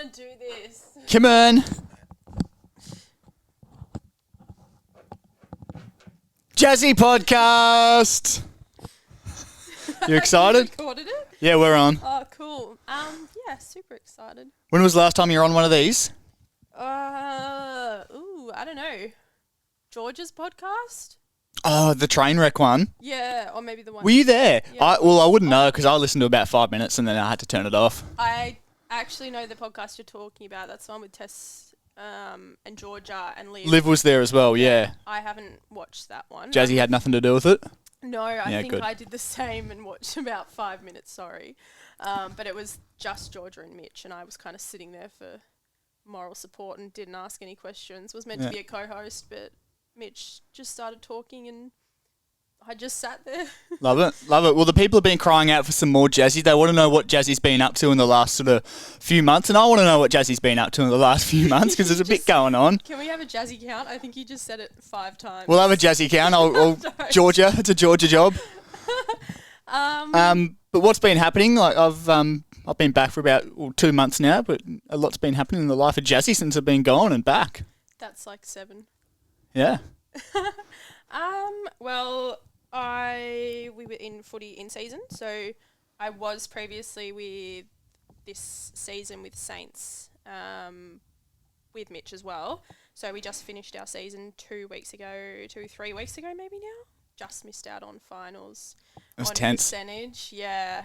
want to do this. Come on. Jazzie podcast. You excited? Recorded it? Yeah, we're on. Oh, cool. Yeah, super excited. When was the last time you were on one of these? I don't know. George's podcast? Oh, the train wreck one. Yeah, or maybe the one. Were you there? Yeah. I wouldn't know because I listened to about 5 minutes and then I had to turn it off. I actually know the podcast you're talking about. That's the one with Tess and Georgia and Liv. Liv was there as well, yeah. I haven't watched that one. Jazzie had nothing to do with it? No, I think good. I did the same and watched about 5 minutes, sorry. But it was just Georgia and Mitch, and I was kind of sitting there for moral support and didn't ask any questions. Was meant to be a co-host, but Mitch just started talking and I just sat there. Love it, love it. Well, the people have been crying out for some more Jazzie. They want to know what Jazzie's been up to in the last sort of few months, and I want to know what Jazzie's been up to in the last few months because there's a bit going on. Can we have a Jazzie count? I think you just said it 5 times. We'll have a Jazzie count. Georgia, it's a Georgia job. But what's been happening? Like I've been back for about 2 months now, but a lot's been happening in the life of Jazzie since I've been gone and back. That's like 7. Yeah. Well, we were in footy in season, so I was previously with this season with Saints, with Mitch as well. So we just finished our season 3 weeks ago maybe now. Just missed out on finals. It was on tense. Percentage, yeah.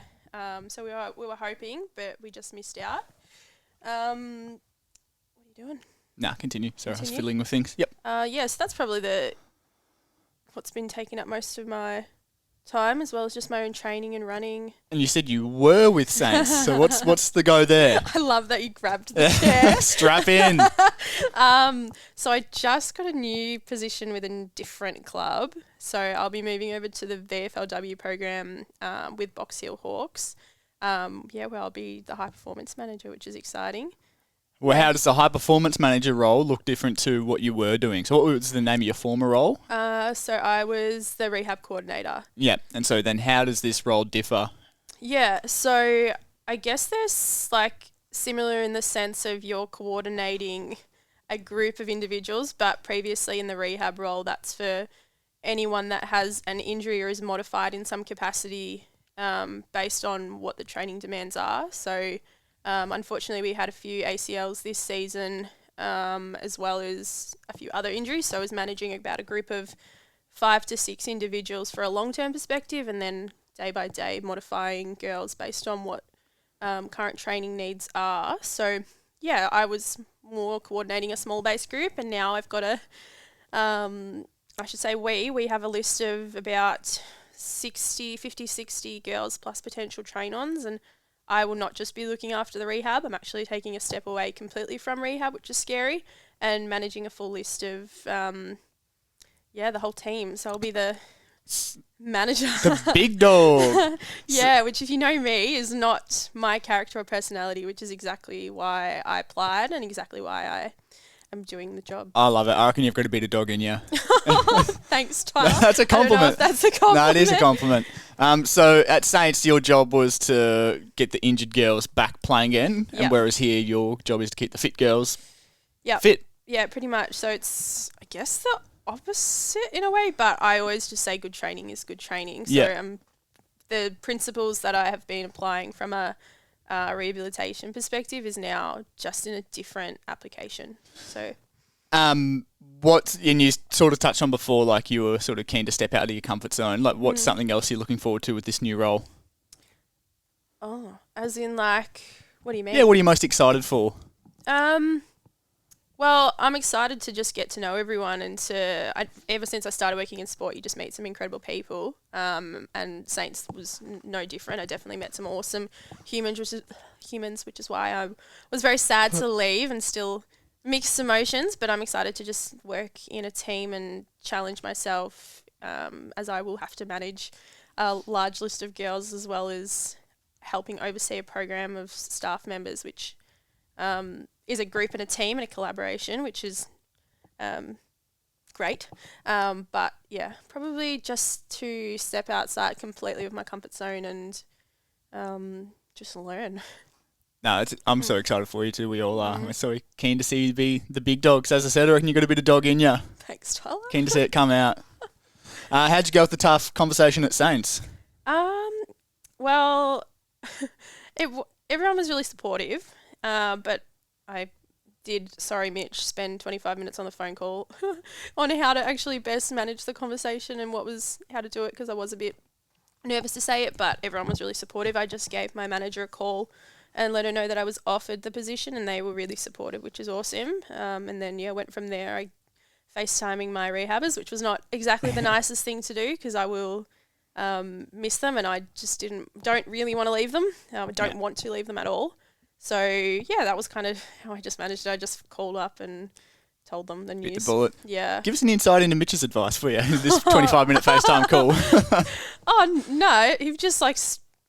So we were hoping, but we just missed out. What are you doing? Nah, continue. Sorry, I was fiddling with things. Yep. Yes, that's probably what's been taking up most of my time, as well as just my own training and running. And you said you were with Saints, so what's the go there? I love that you grabbed the chair. Strap in. So I just got a new position with a different club. So I'll be moving over to the VFLW program with Box Hill Hawks. Where I'll be the high performance manager, which is exciting. Well, how does the high performance manager role look different to what you were doing? So what was the name of your former role? So I was the rehab coordinator. Yeah, and so then how does this role differ? Yeah, so I guess there's like similar in the sense of you're coordinating a group of individuals, but previously in the rehab role, that's for anyone that has an injury or is modified in some capacity based on what the training demands are. So unfortunately, we had a few ACLs this season, as well as a few other injuries. So I was managing about a group of 5 to 6 individuals for a long-term perspective, and then day by day modifying girls based on what current training needs are. So yeah, I was more coordinating a small base group, and now I've got we have a list of about 50-60 girls plus potential train-ons, and I will not just be looking after the rehab. I'm actually taking a step away completely from rehab, which is scary, and managing a full list of, the whole team. So I'll be the manager. The big dog. Yeah, which if you know me is not my character or personality, which is exactly why I applied and exactly why I am doing the job. I love it. I reckon you've got a bit of dog in you. Thanks, Tyler. That's a compliment. I don't know if that's a compliment. No, it is a compliment. So at Saints, your job was to get the injured girls back playing again, and whereas here, your job is to keep the fit girls fit. Yeah, pretty much. So it's, I guess, the opposite in a way, but I always just say good training is good training. So the principles that I have been applying from a rehabilitation perspective is now just in a different application. So, and you sort of touched on before, like you were sort of keen to step out of your comfort zone. Like, what's something else you're looking forward to with this new role? Oh, as in like, what do you mean? Yeah, what are you most excited for? Well, I'm excited to just get to know everyone, and ever since I started working in sport, you just meet some incredible people. And Saints was no different. I definitely met some awesome humans, which is why I was very sad to leave, and still mixed emotions. But I'm excited to just work in a team and challenge myself, as I will have to manage a large list of girls, as well as helping oversee a program of staff members, which is a group and a team and a collaboration, which is great. But yeah, probably just to step outside completely of my comfort zone and just learn. No, I'm so excited for you too. We all are. We're so keen to see you be the big dogs. As I said, I reckon you got a bit of dog in you. Thanks, Tyler. Keen to see it come out. How'd you go with the tough conversation at Saints? Well, everyone was really supportive, but I did, sorry Mitch, spend 25 minutes on the phone call on how to actually best manage the conversation and how to do it, because I was a bit nervous to say it, but everyone was really supportive. I just gave my manager a call and let her know that I was offered the position, and they were really supportive, which is awesome. And then, went from there. I FaceTiming my rehabbers, which was not exactly the nicest thing to do, because I will miss them, and I just don't really want to leave them. I don't want to leave them at all. So, that was kind of how I just managed it. I just called up and told them the news. Bit the bullet. Yeah. Give us an insight into Mitch's advice for you, this 25-minute FaceTime call. Oh, no. He just,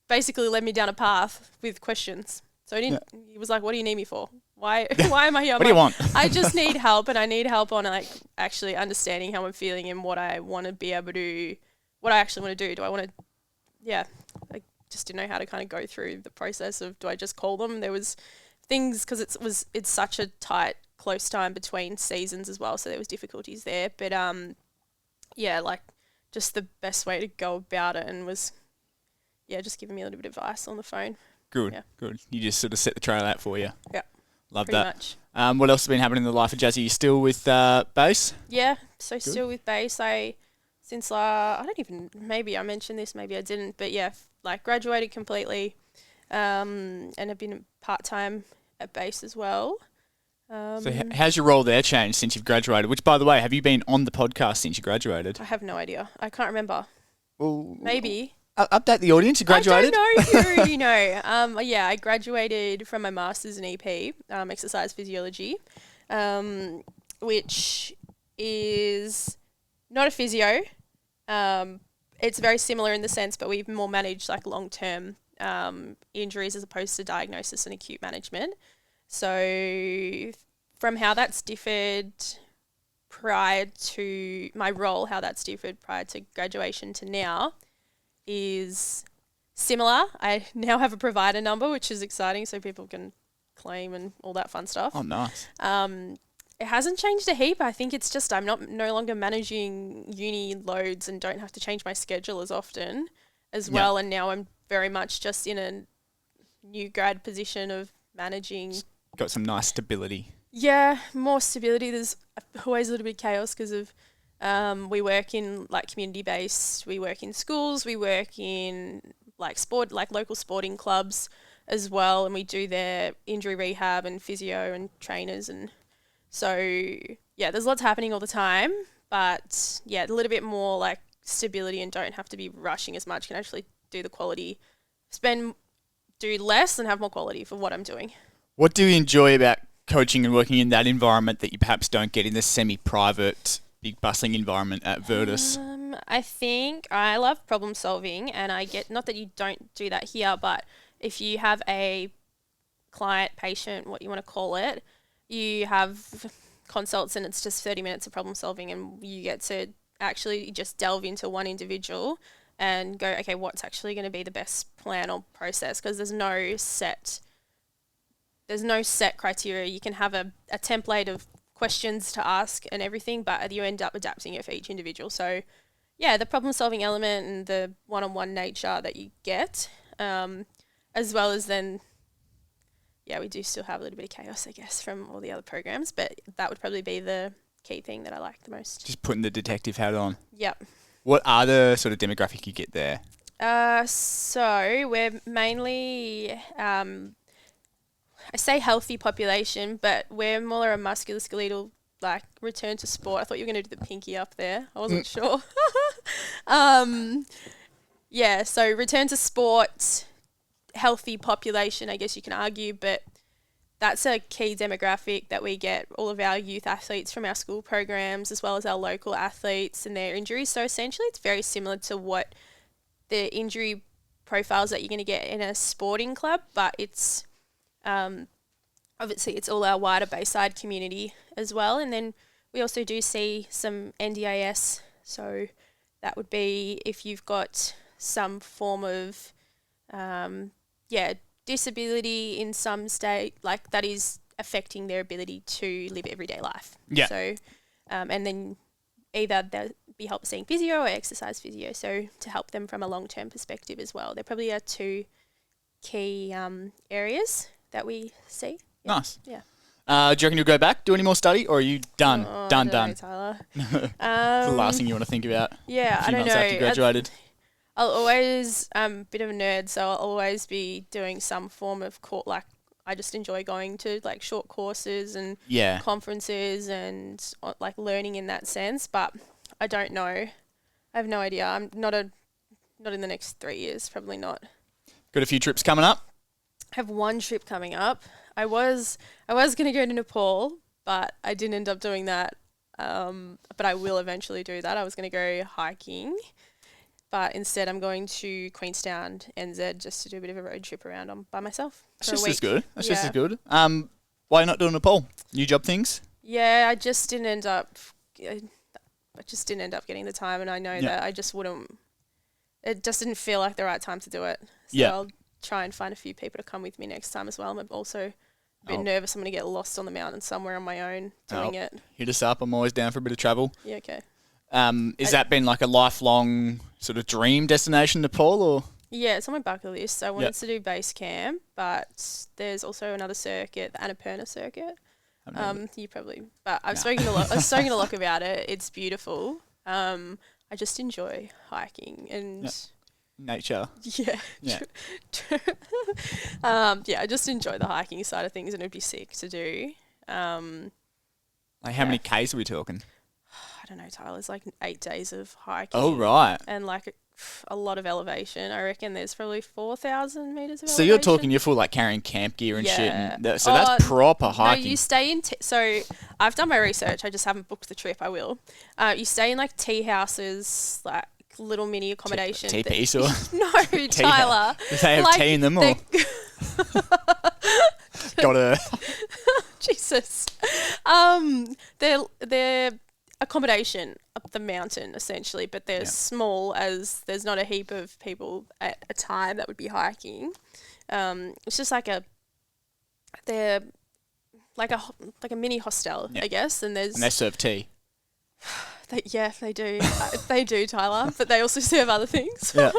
basically led me down a path with questions. So he was like, what do you need me for? Why am I here? What do you want? I just need help, and I need help on, actually understanding how I'm feeling and what I want to be able to, what I actually want to do. Do I want to, I just didn't know how to kind of go through the process of, do I just call them? There was things, because it's such a tight, close time between seasons as well, so there was difficulties there. But just the best way to go about it, and was just giving me a little bit of advice on the phone. Good. You just sort of set the trail out for you. Yeah. Love pretty that. Much. What else has been happening in the life of Jazzie? You still with bass? Yeah, so Good. Still with bass. I don't even, maybe I mentioned this, maybe I didn't, but graduated completely, and have been part-time at bass as well. So how's your role there changed since you've graduated? Which, by the way, have you been on the podcast since you graduated? I have no idea. I can't remember. Well, maybe. Update the audience. You graduated? I don't know if you already know. I graduated from my Master's in EP, Exercise Physiology, which is not a physio. It's very similar in the sense, but we've more managed long-term injuries as opposed to diagnosis and acute management. So from how that's differed prior to my role, how that's differed prior to graduation to now is similar. I now have a provider number, which is exciting, so people can claim and all that fun stuff. Oh, nice. It hasn't changed a heap. I think it's just I'm no longer managing uni loads and don't have to change my schedule as often as well. And now I'm very much just in a new grad position of managing. Got some nice stability. Yeah, more stability. There's always a little bit of chaos because of we work in community based. We work in schools. We work in sport, local sporting clubs as well, and we do their injury rehab and physio and trainers, and so there's lots happening all the time. But a little bit more stability, and don't have to be rushing as much. Can actually do the quality, do less and have more quality for what I'm doing. What do you enjoy about coaching and working in that environment that you perhaps don't get in the semi-private, big bustling environment at Virtus? I think I love problem solving, and I get, not that you don't do that here, but if you have a client, patient, what you want to call it, you have consults and it's just 30 minutes of problem solving, and you get to actually just delve into one individual and go, okay, what's actually going to be the best plan or process? Because there's no set criteria. You can have a template of questions to ask and everything, but you end up adapting it for each individual. So the problem solving element and the one-on-one nature that you get, as well as then, we do still have a little bit of chaos, I guess, from all the other programs, but that would probably be the key thing that I like the most. Just putting the detective hat on. Yep. What are the sort of demographic you get there? So we're mainly, I say healthy population, but we're more a musculoskeletal, return to sport. I thought you were going to do the pinky up there. I wasn't sure. So return to sport, healthy population, I guess you can argue, but that's a key demographic that we get all of our youth athletes from our school programs, as well as our local athletes and their injuries. So essentially it's very similar to what the injury profiles that you're going to get in a sporting club, but it's obviously it's all our wider Bayside community as well. And then we also do see some NDIS. So that would be if you've got some form of, disability in some state, like that is affecting their ability to live everyday life. Yeah. So, and then either they'll be help seeing physio or exercise physio. So to help them from a long-term perspective as well. There probably are two key areas that we see. Yeah. Nice. Yeah. Do you reckon you'll go back, do any more study, or are you done? Oh, done. I don't know, Tyler. It's the last thing you want to think about. Yeah, A I few don't months know. after you graduated. I'll always, a bit of a nerd, so I'll always be doing some form of like, I just enjoy going to like short courses and Yeah. conferences and like learning in that sense, but I don't know. I have no idea. I'm not in the next 3 years, probably not. Got a few trips coming up? I have one trip coming up. I was going to go to Nepal, but I didn't end up doing that. But I will eventually do that. I was going to go hiking, but instead I'm going to Queenstown, NZ, just to do a bit of a road trip around by myself. That's for a just week. as good. That's just Yeah. as good. Why are you not doing Nepal? New job things? Yeah, I just didn't end up. I just didn't end up getting the time, and I know that I just wouldn't. It just didn't feel like the right time to do it. So I'll try and find a few people to come with me next time as well. I'm also a bit nervous. I'm going to get lost on the mountain somewhere on my own doing it. Hit us up. I'm always down for a bit of travel. Yeah, okay. Is that been like a lifelong sort of dream destination, Nepal, or? Yeah, it's on my bucket list. I wanted to do base camp, but there's also another circuit, the Annapurna circuit. You probably, but I've spoken a lot. I've spoken a lot about it. It's beautiful. I just enjoy hiking and Nature. yeah. I just enjoy the hiking side of things, and it'd be sick to do. Like how many Ks are we talking? I don't know, Tyler. It's like 8 days of hiking. Oh, right. And like a lot of elevation. I reckon there's probably 4,000 meters of elevation. So you're talking, you're full like carrying camp gear and shit. And so Oh, that's proper hiking. No, you stay in. So I've done my research. I just haven't booked the trip. I will. You stay in like tea houses, like little mini accommodation. Teepees or? No, Tyler. Do they have tea in them or? Gotta. Jesus. They're accommodation up the mountain essentially, but they're small, as there's not a heap of people at a time that would be hiking. It's just like they're like a mini hostel, I guess, and they serve tea. They do. They do, Tyler, but they also serve other things. Yeah.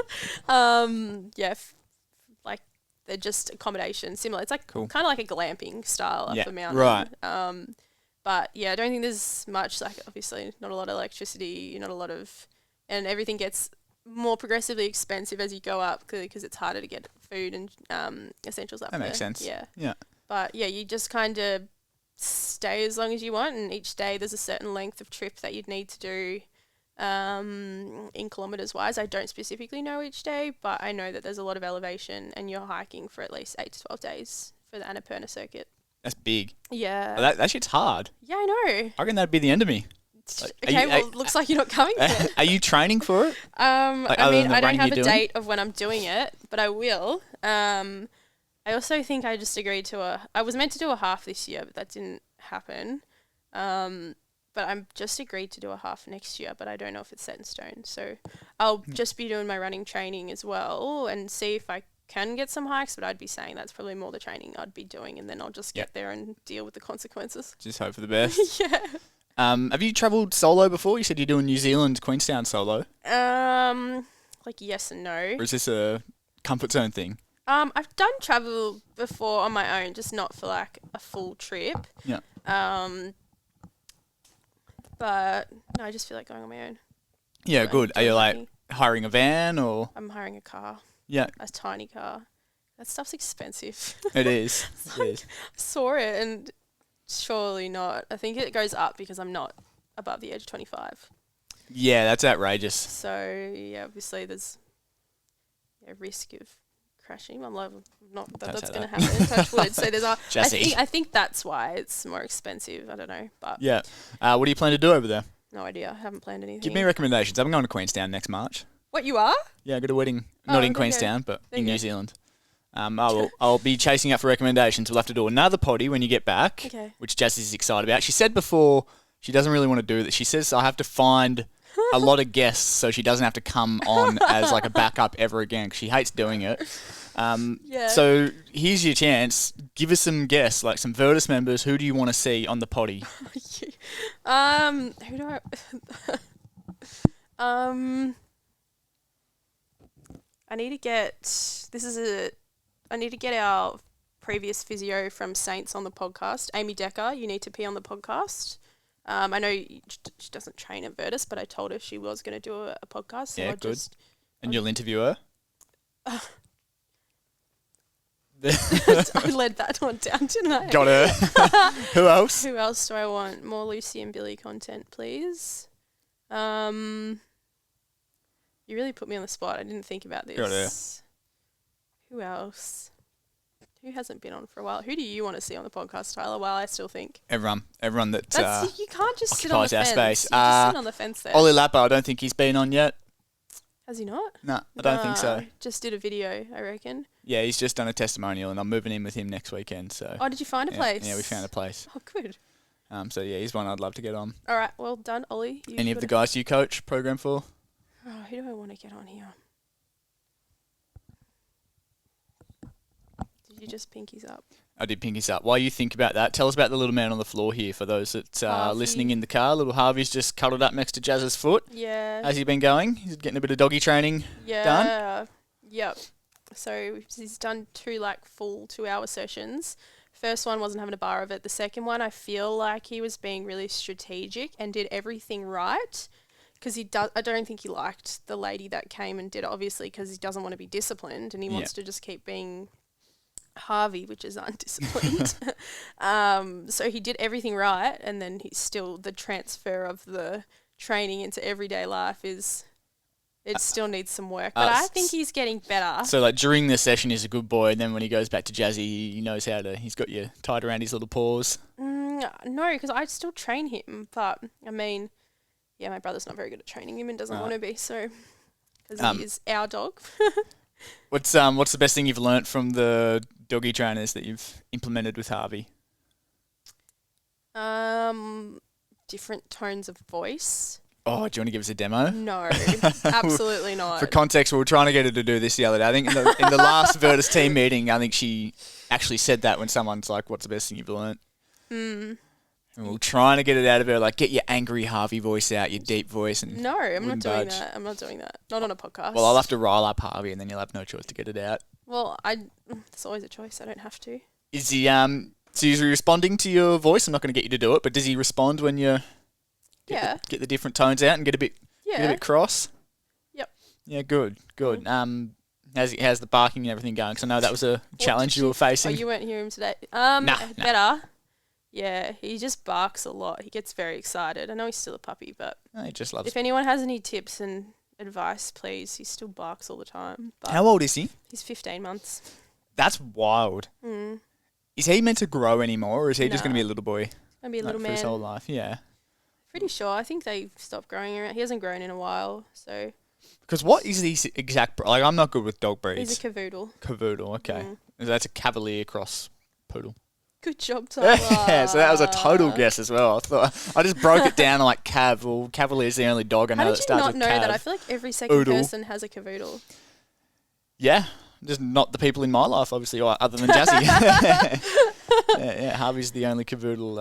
Like they're just accommodation, similar. It's like Cool. kind of like a glamping style up the mountain. Right. But yeah, I don't think there's much, like obviously not a lot of electricity, not a lot of, and everything gets more progressively expensive as you go up, clearly because it's harder to get food and essentials up there. That makes sense. Yeah. Yeah. But yeah, you just kind of stay as long as you want, and each day there's a certain length of trip that you'd need to do in kilometres wise. I don't specifically know each day, but I know that there's a lot of elevation, and you're hiking for at least 8 to 12 days for the Annapurna circuit. That's big. Yeah. Oh, that shit's hard. Yeah, I know. I reckon that'd be the end of me. It looks like you're not coming then. Are you training for it? I mean, I don't have a date of when I'm doing it, but I will. I also think I just agreed to I was meant to do a half this year, but that didn't happen. But I'm just agreed to do a half next year, but I don't know if it's set in stone. So I'll just be doing my running training as well and see if I can get some hikes, but I'd be saying that's probably more the training I'd be doing, and then I'll just get there and deal with the consequences. Just hope for the best. Yeah. Have you travelled solo before? You said you're doing New Zealand, Queenstown solo. Like yes and no. Or is this a comfort zone thing? I've done travel before on my own, just not for like a full trip. Yeah. But no, I just feel like going on my own. Yeah, good. Are you like hiring a van or? I'm hiring a car. Yeah. A tiny car. That stuff's expensive. It is. It is. I saw it and surely not. I think it goes up because I'm not above the age of 25. Yeah, that's outrageous. So yeah, obviously there's a risk of crashing. I'm like, not that that's going to happen. Touch wood. So there's Jazzie. I think that's why it's more expensive. I don't know, but yeah. What do you plan to do over there? No idea. I haven't planned anything. Give me recommendations. I'm going to Queenstown next March. What, you are? Yeah, I got a wedding. Not in Queenstown, but in New Zealand. I'll be chasing up for recommendations. We'll have to do another potty when you get back, which Jazzie's excited about. She said before she doesn't really want to do that. She says I have to find a lot of guests so she doesn't have to come on as like a backup ever again, 'cause she hates doing it. Yeah. So here's your chance. Give us some guests, like some Virtus members. Who do you want to see on the potty? Who do I? I need to get. I need to get our previous physio from Saints on the podcast. Amy Decker, you need to be on the podcast. I know she doesn't train at Virtus, but I told her she was going to do a podcast. So Yeah, good. And you'll interview her? I led that one down, didn't I? Got her. Who else? Who else do I want? More Lucy and Billy content, please. You really put me on the spot. I didn't think about this. Got her. Who else? Who hasn't been on for a while? Who do you want to see on the podcast, Tyler? While I still think Everyone that you can't just sit on the occupies our fence. space. You just sit on the fence there. Ollie Lapper, I don't think he's been on yet. Has he not? No, I don't think so. Just did a video, I reckon. Yeah, he's just done a testimonial, and I'm moving in with him next weekend. So. Oh, did you find a place? Yeah, we found a place. Oh, good. So yeah, he's one I'd love to get on. All right, well done, Ollie. Any of the guys you coach program for? Oh, who do I want to get on here? Did you just pinkies up? I did pinkies up. While you think about that, tell us about the little man on the floor here for those that are listening in the car. Little Harvey's just cuddled up next to Jazz's foot. Yeah. How's he been going? He's getting a bit of doggy training done? Yep. So he's done 2 full 2-hour sessions. First one wasn't having a bar of it. The second one, I feel like he was being really strategic and did everything right. Because I don't think he liked the lady that came and did it, obviously, because he doesn't want to be disciplined and he wants to just keep being Harvey, which is undisciplined. So he did everything right, and then he's still the transfer of the training into everyday life it still needs some work. But I think he's getting better. So during the session he's a good boy, and then when he goes back to Jazzie, he knows he's got you tied around his little paws. No, because I still train him, but I mean, yeah, my brother's not very good at training him and doesn't want to be, so because he is our dog. What's the best thing you've learnt from the doggy trainers that you've implemented with Harvey? Different tones of voice. Oh, do you want to give us a demo? No, absolutely not. For context, we were trying to get her to do this the other day. I think in the last Virtus team meeting, I think she actually said that when someone's like, "What's the best thing you've learnt?" And we were trying to get it out of her, get your angry Harvey voice out, your deep voice. And no, I'm not doing that. I'm not doing that. Not on a podcast. Well, I'll have to rile up Harvey, and then you'll have no choice to get it out. Well, there's always a choice. I don't have to. Is he so he's responding to your voice? I'm not going to get you to do it, but does he respond when you get the different tones out and get a bit cross? Yep. Yeah, good. How's the barking and everything going? Because I know that was a challenge you were facing. Oh, you weren't hearing him today. Nah. Better. Yeah, he just barks a lot. He gets very excited. I know he's still a puppy, but he just loves. If anyone has any tips and advice, please. He still barks all the time. But how old is he? He's 15 months. That's wild. Is he meant to grow anymore, or is he just going to be a little boy? Gonna be a little man for his whole life. Yeah. Pretty sure. I think they stopped growing around. He hasn't grown in a while, so. Because what is the exact? I'm not good with dog breeds. He's a cavoodle. Cavoodle. Okay. That's a Cavalier cross poodle. Good job, Tyler. Yeah, so that was a total guess as well. I just broke it down to Cav. Well, Cavalier's the only dog I know that starts with Cav. How did you not know that? I feel like every second person has a cavoodle. Yeah, just not the people in my life, obviously, other than Jazzie. yeah, Harvey's the only cavoodle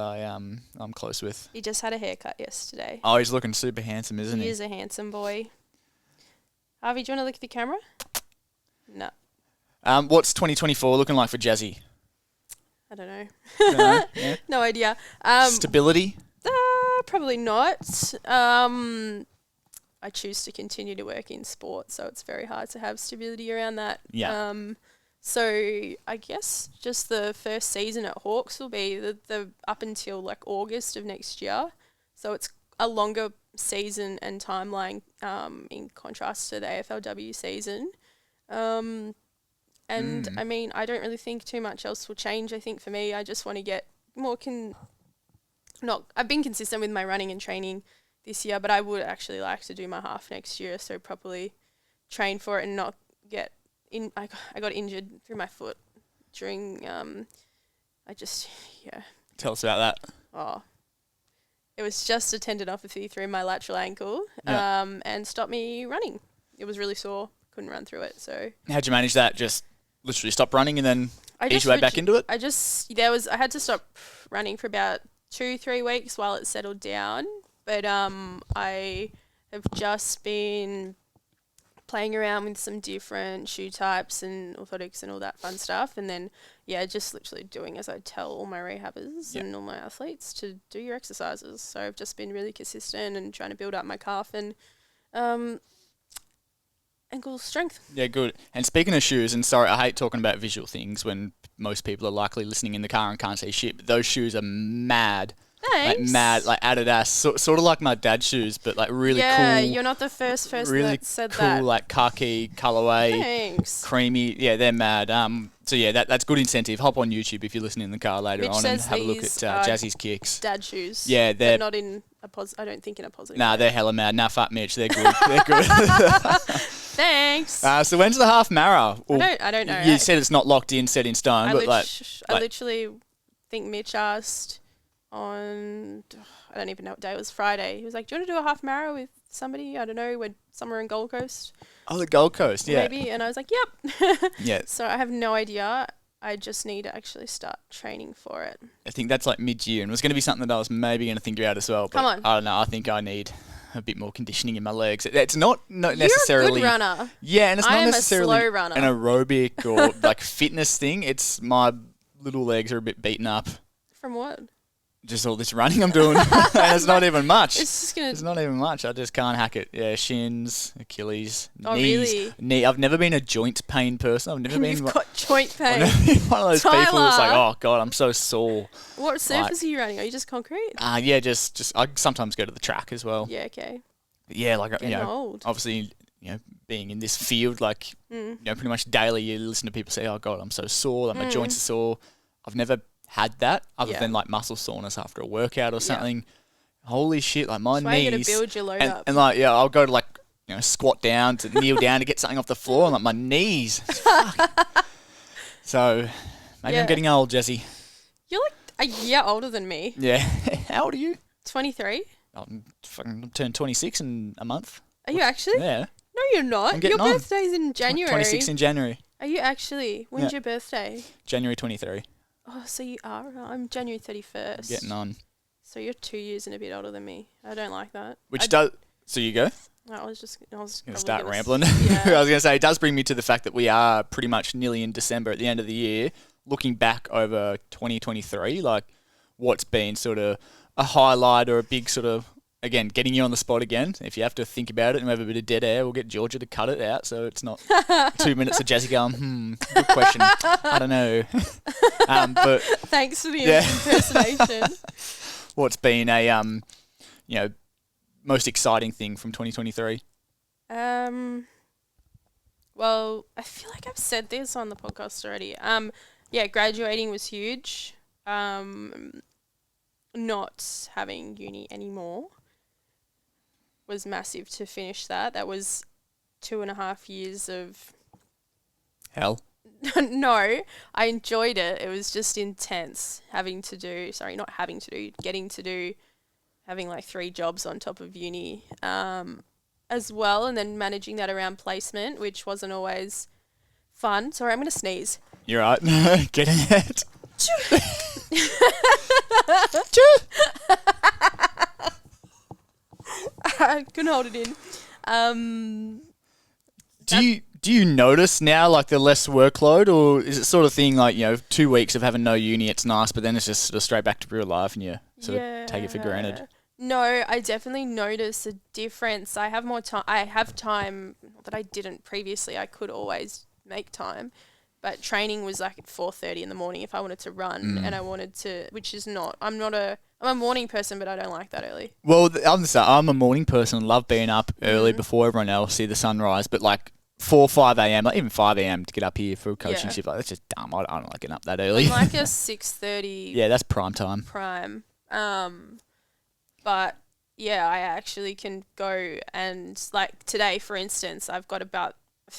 I'm close with. He just had a haircut yesterday. Oh, he's looking super handsome, isn't he? He is a handsome boy. Harvey, do you want to look at the camera? No. What's 2024 looking like for Jazzie? I don't know. Yeah. No idea. Stability? Probably not. I choose to continue to work in sport, so it's very hard to have stability around that. Yeah. So I guess just the first season at Hawks will be the up until August of next year. So it's a longer season and timeline in contrast to the AFLW season. And I mean, I don't really think too much else will change. I think for me, I just want to get more I've been consistent with my running and training this year, but I would actually like to do my half next year, so properly train for it and not get in. I got injured through my foot during. Tell us about that. Oh, It was just a tendinopathy through my lateral ankle, and stopped me running. It was really sore. Couldn't run through it. So how'd you manage that? Just literally stop running and then ease your way back into it? I had to stop running for about 2-3 weeks while it settled down. But I have just been playing around with some different shoe types and orthotics and all that fun stuff. And then, just literally doing as I tell all my rehabbers and all my athletes to do your exercises. So I've just been really consistent and trying to build up my calf and ankle strength. Yeah, good. And speaking of shoes, and sorry, I hate talking about visual things when most people are likely listening in the car and can't see shit, but those shoes are mad. Thanks. Like mad, like Adidas, sort of like my dad's shoes, but like really cool. Yeah, you're not the first person really that said cool, that. like khaki colorway. Thanks. Creamy. Yeah, they're mad. So yeah, that's good incentive. Hop on YouTube if you're listening in the car later Mitch on and says have a look at these Jazzie's kicks. Dad shoes. Yeah, they're but not in I don't think in a positive. Nah, way. they're hella mad. Nah, fuck Mitch. They're good. They're good. Thanks. So when's the half marathon? I don't know. You said it's not locked in, set in stone, I but literally think Mitch asked on, I don't even know what day it was, Friday. He was like, "Do you want to do a half marathon with somebody? I don't know, we're somewhere in Gold Coast." Oh, the Gold Coast, yeah. Maybe. And I was like, "Yep." Yeah. So I have no idea. I just need to actually start training for it. I think that's like mid-year, and it was going to be something that I was maybe going to think about as well. But Come on. I don't know. I think I need a bit more conditioning in my legs. It's not necessarily. You're a good runner. Yeah, and it's I not am a necessarily slow runner. an aerobic or like fitness thing. It's my little legs are a bit beaten up. From what? Just all this running I'm doing. And it's not even much. It's just gonna. It's not even much. I just can't hack it. Yeah, shins, Achilles, Oh, knees. really? I've never been a joint pain person. I've never been. You've got joint I've pain. never been one of those people that's like, Tyler. oh god, I'm so sore. What surface are you running? Are you just concrete? Yeah, just I sometimes go to the track as well. Yeah, okay. But yeah, like Getting old. obviously, being in this field, like pretty much daily, you listen to people say, "Oh God, I'm so sore, like my joints are sore." I've never had that other than like muscle soreness after a workout or something. Holy shit, like my That's why you knees. gotta build your load up. And like I'll go to like squat down to kneel down to get something off the floor, and like my knees. Fuck. So maybe I'm getting old, Jazzie. You're like a year older than me. Yeah. How old are you? 23. I'm fucking turn 26 in a month. Are you actually? Yeah. No, you're not. I'm Your getting on. birthday's in January. 26 in January. Are you actually? When's Yeah. your birthday? January 23. Oh, so you are. I'm January 31st. Getting on. So you're 2 years and a bit older than me. I don't like that. So you go? I was Gonna probably start gonna rambling. Yeah. I was going to say, it does bring me to the fact that we are pretty much nearly in December at the end of the year. Looking back over 2023, like what's been sort of a highlight or a big sort of, again, getting you on the spot again. If you have to think about it and we have a bit of dead air, we'll get Georgia to cut it out so it's not 2 minutes of Jazzie going, good question. I don't know. But Thanks for the impersonation. what's been a, most exciting thing from 2023? Well, I feel like I've said this on the podcast already. Graduating was huge. Not having uni anymore was massive to finish that. That was 2.5 years of Hell. no, I enjoyed it. It was just intense having to do having like 3 jobs on top of uni as well, and then managing that around placement, which wasn't always fun. Sorry, I'm going to sneeze. You're right. Get it. I couldn't hold it in. Do you notice now like the less workload, or is it sort of thing like 2 weeks of having no uni, it's nice, but then it's just sort of straight back to real life and you sort of take it for granted? No, I definitely notice a difference. I have more time. I have time that I didn't previously. I could always make time, but training was like at 4:30 in the morning if I wanted to run, and I wanted to, which is not. I'm a morning person, but I don't like that early. Well, I'm a morning person. Love being up early before everyone else, see the sunrise, but like 4, 5 a.m., like even 5 a.m. to get up here for a coaching shift, like that's just dumb. I don't like getting up that early. I'm like a 6:30. Yeah, that's prime time. But yeah, I actually can go and like today, for instance, I've got about a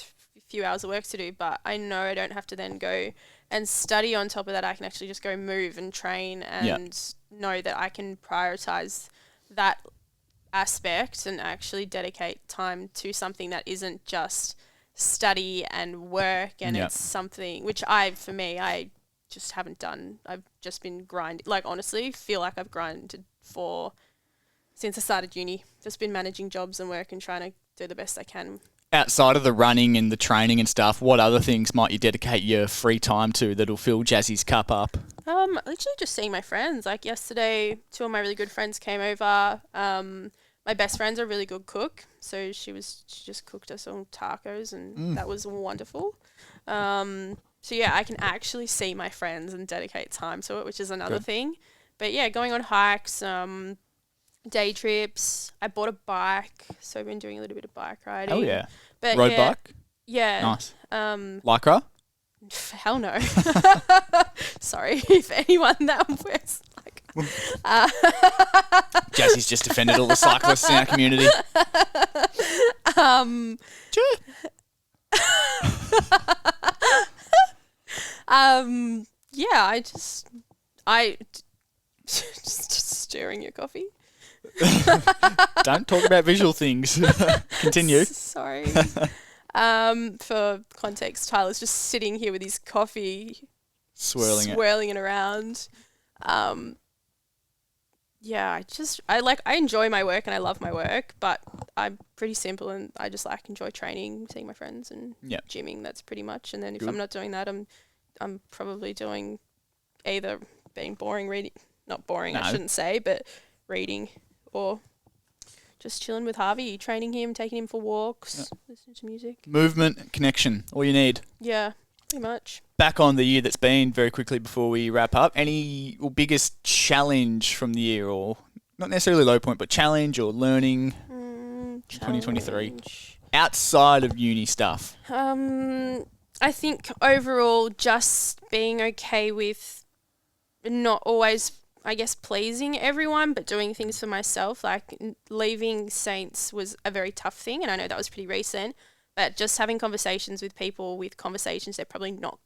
few hours of work to do, but I know I don't have to then go and study on top of that. I can actually just go move and train and know that I can prioritize that aspect and actually dedicate time to something that isn't just study and work, and it's something which I just haven't done. I've just been grinding. Like, honestly, feel like I've grinded since I started uni. Just been managing jobs and work and trying to do the best I can. Outside of the running and the training and stuff, what other things might you dedicate your free time to that'll fill Jazzie's cup up? Literally just seeing my friends. Like yesterday, 2 of my really good friends came over. My best friend's a really good cook, so she just cooked us all tacos, and that was wonderful. So yeah, I can actually see my friends and dedicate time to it, which is another thing. But yeah, going on hikes, day trips. I bought a bike, so I've been doing a little bit of bike riding. Oh yeah, but road bike. Yeah. Nice. Lycra. Hell no. Sorry if anyone that wears like. Jazzie's just offended all the cyclists in our community. Yeah, I just stirring your coffee. Don't talk about visual things. Continue. Sorry. For context, Tyler's just sitting here with his coffee, swirling it around. Yeah, I enjoy my work and I love my work, but I'm pretty simple and I just enjoy training, seeing my friends and gymming. That's pretty much. And then if I'm not doing that, I'm probably doing either being boring, reading, not boring, I shouldn't say, but reading, or just chilling with Harvey, training him, taking him for walks, listening to music. Movement, connection, all you need. Yeah, pretty much. Back on the year that's been, very quickly before we wrap up, any biggest challenge from the year, or not necessarily low point, but challenge or learning 2023 outside of uni stuff? I think overall just being okay with not always, I guess, pleasing everyone, but doing things for myself. Like leaving Saints was a very tough thing, and I know that was pretty recent, but just having conversations with people with conversations they're probably not,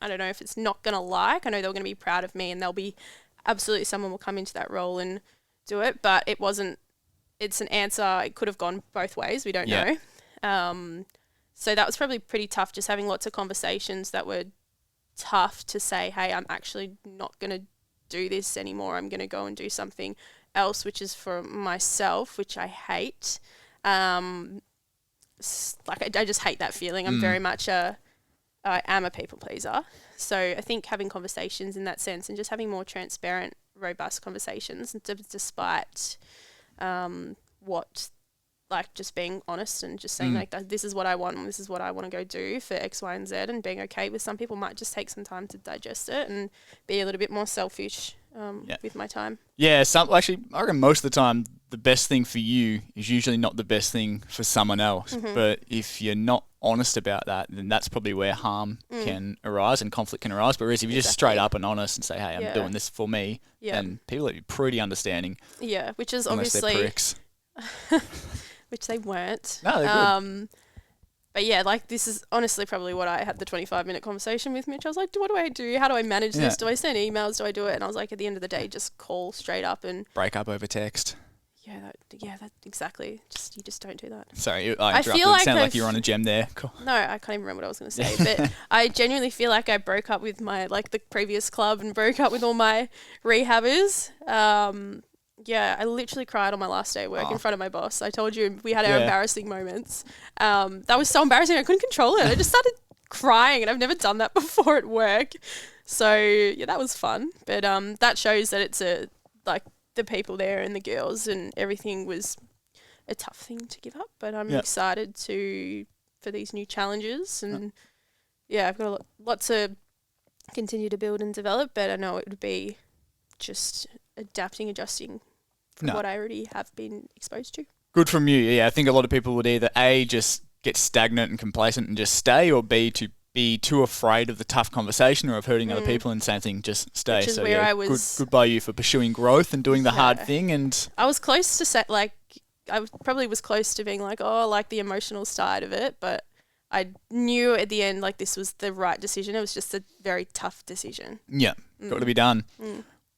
I don't know if it's not going to like. I know they're going to be proud of me and they'll be absolutely, someone will come into that role and do it, but it's an answer. It could have gone both ways. We don't know. So that was probably pretty tough, just having lots of conversations that were tough to say, hey, I'm actually not going to do this anymore. I'm going to go and do something else, which is for myself, which I hate. I just hate that feeling. I'm very much I am a people pleaser. So I think having conversations in that sense and just having more transparent, robust conversations, despite just being honest and just saying this is what I want and this is what I want to go do for X, Y, and Z, and being okay with some people might just take some time to digest it and be a little bit more selfish with my time. Yeah, actually, I reckon most of the time the best thing for you is usually not the best thing for someone else. Mm-hmm. But if you're not honest about that, then that's probably where harm can arise and conflict can arise. But whereas if you're just straight up and honest and say, hey, I'm doing this for me, then people are pretty understanding. Yeah, which is obviously... they're pricks. Which they weren't. No, they're good. But yeah, this is honestly probably what I had the 25-minute conversation with Mitch. I was like, what do I do? How do I manage this? Do I send emails? Do I do it? And I was like, at the end of the day, just call straight up and... break up over text. That exactly. You just don't do that. Sorry, I interrupted. It sounded like you were on a gem there. Cool. No, I can't even remember what I was going to say. But I genuinely feel like I broke up with my, the previous club and broke up with all my rehabbers. I literally cried on my last day at work in front of my boss. I told you we had our embarrassing moments. That was so embarrassing. I couldn't control it. I just started crying, and I've never done that before at work. So yeah, that was fun. But that shows that it's the people there and the girls and everything was a tough thing to give up. But I'm excited for these new challenges, and I've got a lot to continue to build and develop. But I know it would be just adjusting from what I already have been exposed to. Good from you. Yeah, I think a lot of people would either A, just get stagnant and complacent and just stay, or B, to be too afraid of the tough conversation or of hurting other people, and same thing, just stay. Which is where I was... Good by you for pursuing growth and doing the hard thing. And I was close to I probably was close to being the emotional side of it, but I knew at the end this was the right decision. It was just a very tough decision. Yeah, got to be done.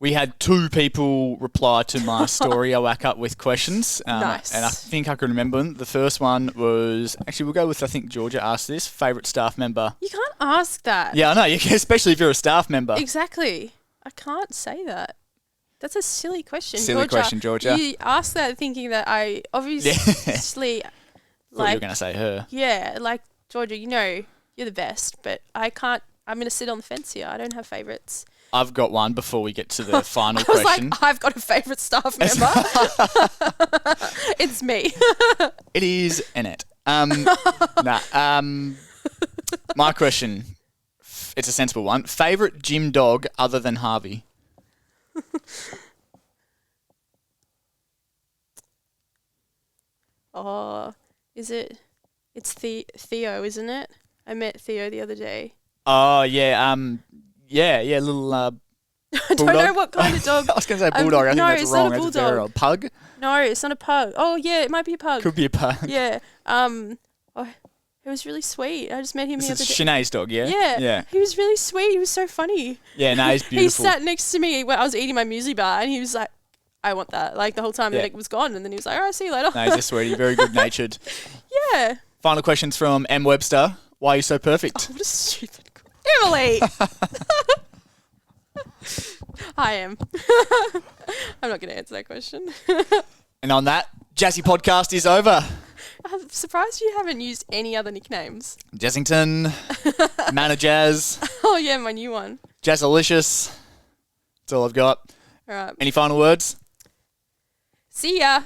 We had 2 people reply to my story I whack up with questions. Nice. And I think I can remember them. The first one was, actually we'll go with, I think Georgia asked this, favourite staff member. You can't ask that. Yeah, I know, especially if you're a staff member. Exactly. I can't say that. That's a silly question. Silly question, Georgia. You asked that thinking that I obviously, Thought you were going to say her. Yeah, like, Georgia, you know you're the best, but I can't, I'm going to sit on the fence here. I don't have favourites. I've got one before we get to the final I was question. like, I've got a favourite staff member. It's me. It is Annette. My question, it's a sensible one. Favourite gym dog other than Harvey? Oh, is it? It's Theo, isn't it? I met Theo the other day. Oh, yeah. Yeah, little I don't know what kind of dog. I was going to say bulldog. I think no, that's it's wrong. not a That's a feral. Pug? No, it's not a pug. Oh, yeah, it might be a pug. Could be a pug. Yeah. Oh, it was really sweet. I just met him the other day. Shanae's dog, yeah? Yeah. He was really sweet. He was so funny. Yeah, no, he's beautiful. He sat next to me when I was eating my muesli bar, and he was like, I want that. Like, the whole time, and it was gone, and then he was like, all right, see you later. No, he's a sweetie. Very good-natured. Yeah. Final questions from M. Webster. Why are you so perfect? Oh, what a stupid Emily! I am. I'm not going to answer that question. And on that, Jazzie podcast is over. I'm surprised you haven't used any other nicknames. Jazzington, Manor Jazz, Oh, yeah, my new one. Jazzalicious. That's all I've got. All right. Any final words? See ya.